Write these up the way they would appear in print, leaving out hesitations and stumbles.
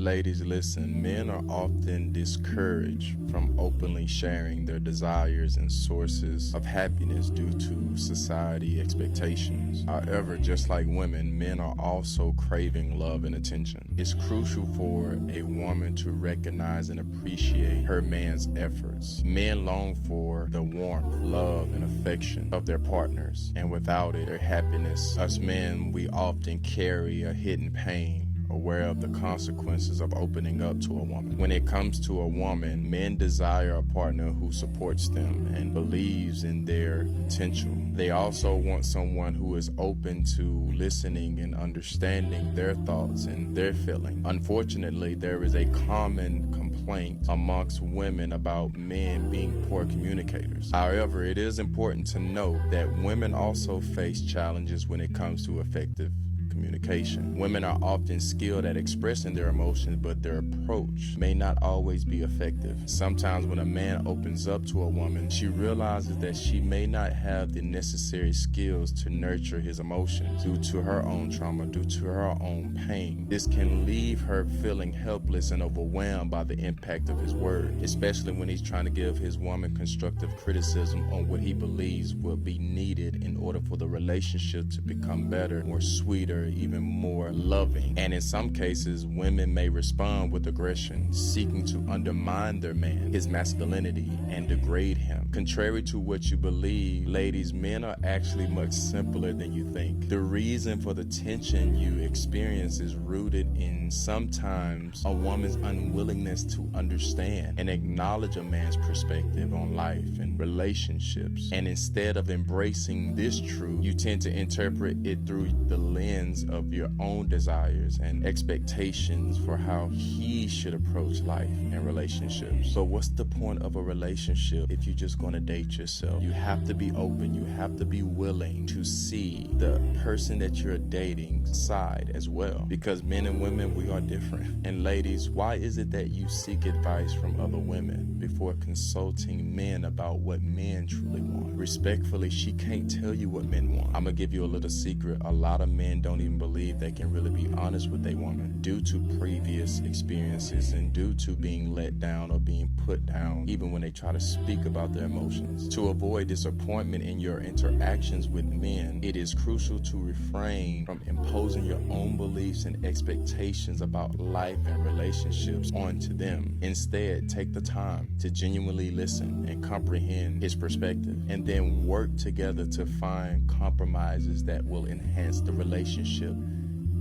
Ladies, listen, men are often discouraged from openly sharing their desires and sources of happiness due to society expectations. However, just like women, men are also craving love and attention. It's crucial for a woman to recognize and appreciate her man's efforts. Men long for the warmth, love, and affection of their partners, and without it, their happiness. Us men, we often carry a hidden pain, aware of the consequences of opening up to a woman. When it comes to a woman, men desire a partner who supports them and believes in their potential. They also want someone who is open to listening and understanding their thoughts and their feelings. Unfortunately, there is a common complaint amongst women about men being poor communicators. However, it is important to note that women also face challenges when it comes to effective communication. Women are often skilled at expressing their emotions, but their approach may not always be effective. Sometimes when a man opens up to a woman, she realizes that she may not have the necessary skills to nurture his emotions due to her own trauma, due to her own pain. This can leave her feeling helpless and overwhelmed by the impact of his word, especially when he's trying to give his woman constructive criticism on what he believes will be needed in order for the relationship to become better, more sweeter, even more loving. And in some cases, women may respond with aggression, seeking to undermine their man, his masculinity, and degrade him. Contrary to what you believe, ladies, men are actually much simpler than you think. The reason for the tension you experience is rooted in sometimes a woman's unwillingness to understand and acknowledge a man's perspective on life and relationships. And instead of embracing this truth, you tend to interpret it through the lens of your own desires and expectations for how he should approach life and relationships. So what's the point of a relationship if you're just going to date yourself? You have to be open. You have to be willing to see the person that you're dating side as well, because men and women, we are different. And ladies, why is it that you seek advice from other women before consulting men about what men truly want? Respectfully, she can't tell you what men want. I'm gonna give you a little secret. A lot of men don't even believe they can really be honest with a woman due to previous experiences and due to being let down or being put down, even when they try to speak about their emotions. To avoid disappointment in your interactions with men, it is crucial to refrain from imposing your own beliefs and expectations about life and relationships onto them. Instead, take the time to genuinely listen and comprehend his perspective, and then work together to find compromises that will enhance the relationship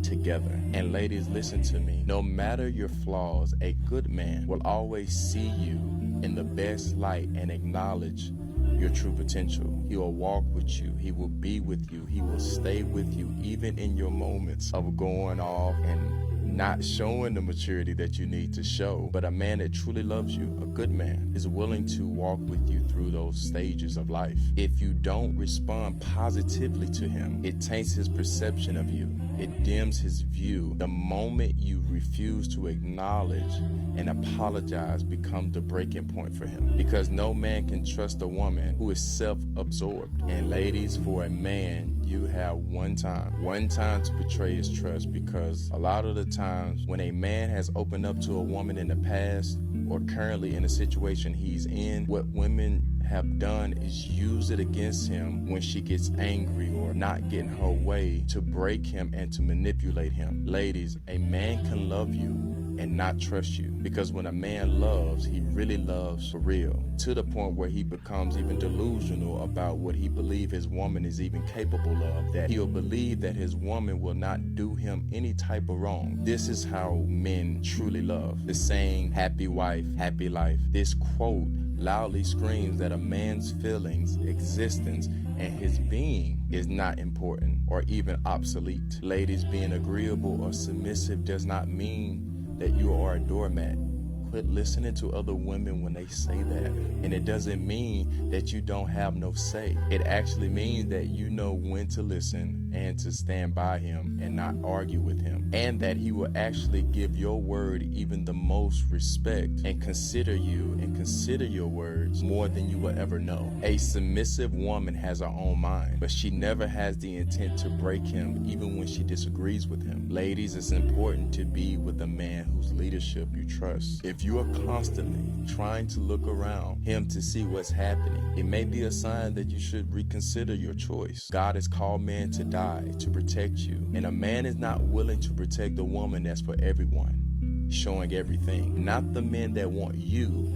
together. And ladies, listen to me. No matter your flaws, a good man will always see you in the best light and acknowledge your true potential. He will walk with you. He will be with you. He will stay with you, even in your moments of going off and not showing the maturity that you need to show. But a man that truly loves you, a good man, is willing to walk with you through those stages of life. If you don't respond positively to him, it taints his perception of you. It dims his view. The moment you refuse to acknowledge and apologize becomes the breaking point for him, because no man can trust a woman who is self-absorbed. And ladies, for a man, you have one time to betray his trust, because a lot of the times when a man has opened up to a woman in the past or currently in a situation he's in, what women have done is use it against him when she gets angry or not getting her way, to break him and to manipulate him. Ladies, a man can love you and not trust you, because when a man loves, he really loves for real, to the point where he becomes even delusional about what he believes his woman is even capable of, that he'll believe that his woman will not do him any type of wrong. This is how men truly love. The saying, happy wife, happy life, this quote loudly screams that a man's feelings, existence, and his being is not important or even obsolete. Ladies, being agreeable or submissive does not mean that you are a doormat Quit listening to other women when they say that. And it doesn't mean that you don't have no say. It actually means that you know when to listen and to stand by him and not argue with him. And that he will actually give your word even the most respect and consider you and consider your words more than you will ever know. A submissive woman has her own mind, but she never has the intent to break him even when she disagrees with him. Ladies, it's important to be with a man whose leadership you trust. If you are constantly trying to look around him to see what's happening, it may be a sign that you should reconsider your choice. God has called men to die to protect you, and a man is not willing to protect a woman that's for everyone, showing everything. Not the men that want you,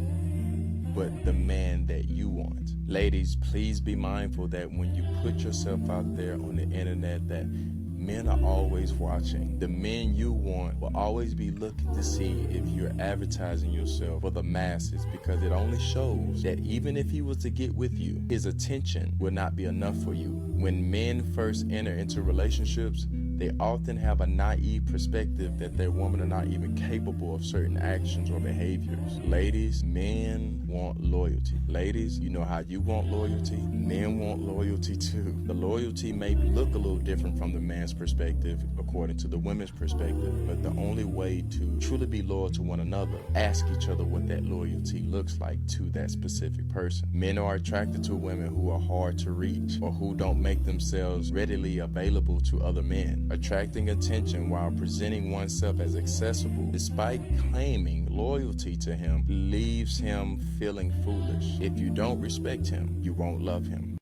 but the man that you want. Ladies, please be mindful that when you put yourself out there on the internet, that men are always watching. The men you want will always be looking to see if you're advertising yourself for the masses, because it only shows that even if he was to get with you, his attention will not be enough for you. When men first enter into relationships, they often have a naive perspective that their women are not even capable of certain actions or behaviors. Ladies, men want loyalty. Ladies, you know how you want loyalty? Men want loyalty too. The loyalty may look a little different from the man's perspective according to the women's perspective, but the only way to truly be loyal to one another, ask each other what that loyalty looks like to that specific person. Men are attracted to women who are hard to reach or who don't make themselves readily available to other men. Attracting attention while presenting oneself as accessible despite claiming loyalty to him leaves him feeling foolish. If you don't respect him, you won't love him.